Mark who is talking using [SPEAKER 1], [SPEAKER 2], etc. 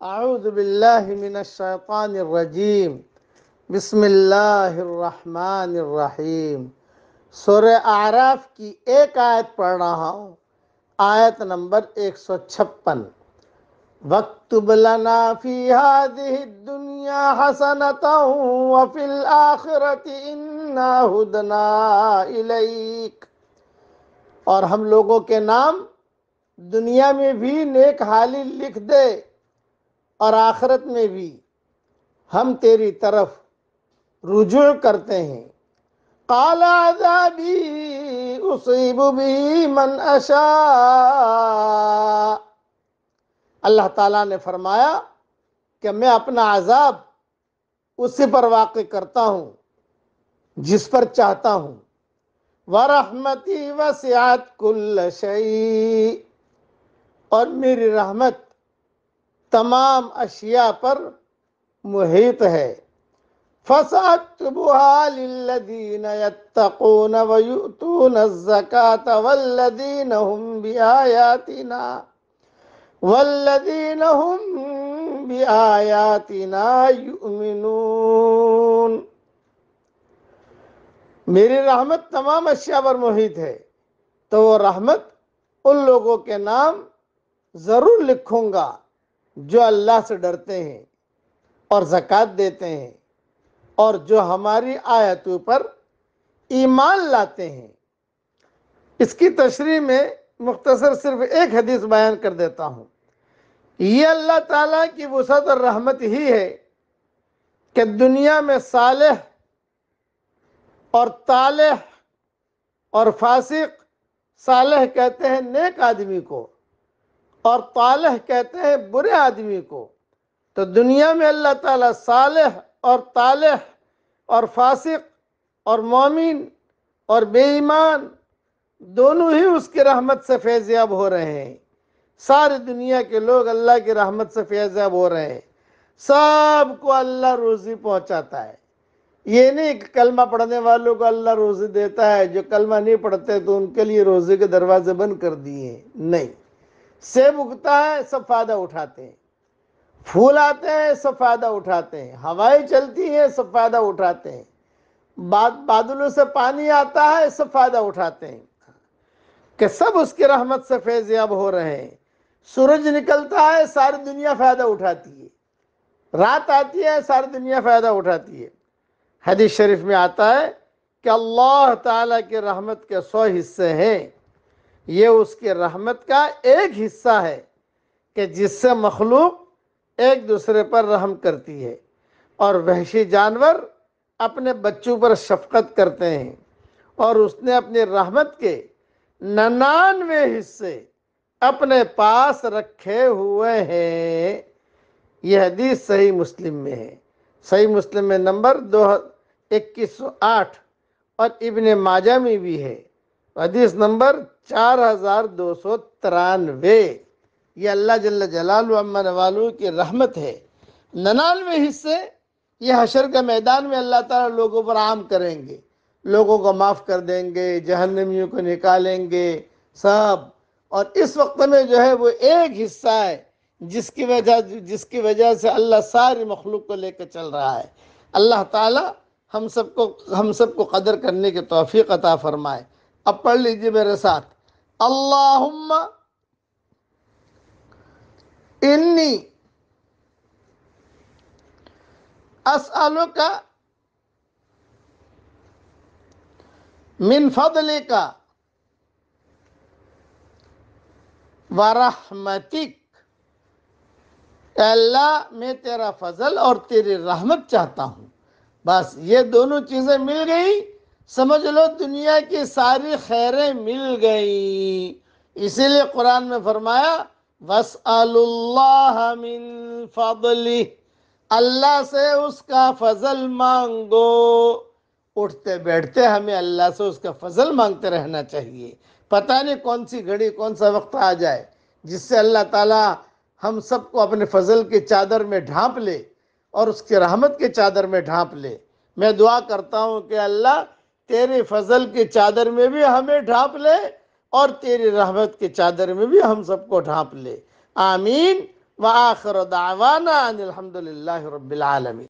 [SPEAKER 1] اعوذ باللہ من الشیطان الرجیم بسم اللہ الرحمن الرحیم۔ سورہ اعراف کی ایک آیت پڑھ رہا ہوں، آیت نمبر 156۔ وَاكْتُبْ لَنَا فِي هَذِهِ الدُّنْيَا حَسَنَةً وَفِي الْآخِرَةِ إِنَّا هُدْنَا إِلَيْكَ، اور ہم لوگوں کے نام دنیا میں بھی نیک حالی لکھ دے اور آخرت میں بھی ہم تیری طرف رجوع کرتے ہیں۔ قال عذابی اصیب به من اشاء، اللہ تعالیٰ نے فرمایا کہ میں اپنا عذاب اسی پر واقع کرتا ہوں جس پر چاہتا ہوں۔ وَرَحْمَتِي وَسِعَتْ كُلَّ شَيْءٍ، اور میری رحمت تمام اشیاء پر محیط ہے۔ فَسَأَكْتُبُهَا لِلَّذِينَ يَتَّقُونَ وَيُؤْتُونَ الزَّكَاةَ وَالَّذِينَ هُمْ بِآيَاتِنَا يُؤْمِنُونَ۔ میری رحمت تمام اشیاء پر محیط ہے، تو وہ رحمت ان لوگوں کے نام ضرور لکھوں گا جو اللہ سے ڈرتے ہیں اور زکوٰۃ دیتے ہیں اور جو ہماری آیتوں پر ایمان لاتے ہیں۔ اس کی تشریح میں مختصر صرف ایک حدیث بیان کر دیتا ہوں۔ یہ اللہ تعالیٰ کی وسعت اور رحمت ہی ہے کہ دنیا میں صالح اور طالح اور فاسق، صالح کہتے ہیں نیک آدمی کو اور طالح کہتے ہیں برے آدمی کو، تو دنیا میں اللہ تعالیٰ صالح اور طالح اور فاسق اور مومن اور بے ایمان دونوں ہی اس کی رحمت سے فیض یاب ہو رہے ہیں۔ ساری دنیا کے لوگ اللہ کی رحمت سے فیض یاب ہو رہے ہیں، سب کو اللہ روزی پہنچاتا ہے۔ یہ نہیں کہ کلمہ پڑھنے والوں کو اللہ روزی دیتا ہے، جو کلمہ نہیں پڑھتے تو ان کے لیے روزی کے دروازے بند کر دیے ہیں، نہیں۔ سیب اگتا ہے، سب فائدہ اٹھاتے ہیں، پھول آتے ہیں، سب فائدہ اٹھاتے ہیں، ہوائیں چلتی ہیں، سب فائدہ اٹھاتے ہیں، بادلوں سے پانی آتا ہے، سب فائدہ اٹھاتے ہیں کہ سب اس کی رحمت سے فیض یاب ہو رہے ہیں۔ سورج نکلتا ہے، ساری دنیا فائدہ اٹھاتی ہے، رات آتی ہے، ساری دنیا فائدہ اٹھاتی ہے۔ حدیث شریف میں آتا ہے کہ اللہ تعالیٰ کی رحمت کے 100 حصے ہیں، یہ اس کی رحمت کا ایک حصہ ہے کہ جس سے مخلوق ایک دوسرے پر رحم کرتی ہے، اور وحشی جانور اپنے بچوں پر شفقت کرتے ہیں، اور اس نے اپنی رحمت کے 99 حصے اپنے پاس رکھے ہوئے ہیں۔ یہ حدیث صحیح مسلم میں ہے، صحیح مسلم میں نمبر 2108، اور ابن ماجہ میں بھی ہے، حدیث نمبر 4293۔ یہ اللہ جل جلالہ عما نوالہ کی رحمت ہے۔ 99 حصے یہ حشر کے میدان میں اللہ تعالیٰ لوگوں پر عام کریں گے، لوگوں کو معاف کر دیں گے، جہنمیوں کو نکالیں گے سب۔ اور اس وقت میں جو ہے وہ ایک حصہ ہے جس کی وجہ سے اللہ ساری مخلوق کو لے کے چل رہا ہے۔ اللہ تعالیٰ ہم سب کو قدر کرنے کی توفیق عطا فرمائے۔ اب پڑھ لیجئے میرے ساتھ، اللہم انی اسألک من فضلک ورحمتک، اے اللہ میں تیرا فضل اور تیری رحمت چاہتا ہوں۔ بس یہ دونوں چیزیں مل گئی، سمجھ لو دنیا کی ساری خیریں مل گئی۔ اسی لیے قرآن میں فرمایا وَاسْأَلُوا اللَّهَ مِن فَضْلِهِ، اللہ سے اس کا فضل مانگو۔ اٹھتے بیٹھتے ہمیں اللہ سے اس کا فضل مانگتے رہنا چاہیے۔ پتہ نہیں کون سی گھڑی کون سا وقت آ جائے جس سے اللہ تعالیٰ ہم سب کو اپنے فضل کی چادر میں ڈھانپ لے اور اس کی رحمت کی چادر میں ڈھانپ لے۔ میں دعا کرتا ہوں کہ اللہ تیری فضل کی چادر میں بھی ہمیں ڈھانپ لے اور تیری رحمت کی چادر میں بھی ہم سب کو ڈھانپ لے، آمین۔ وآخر دعوانا ان الحمد للہ رب العالمین۔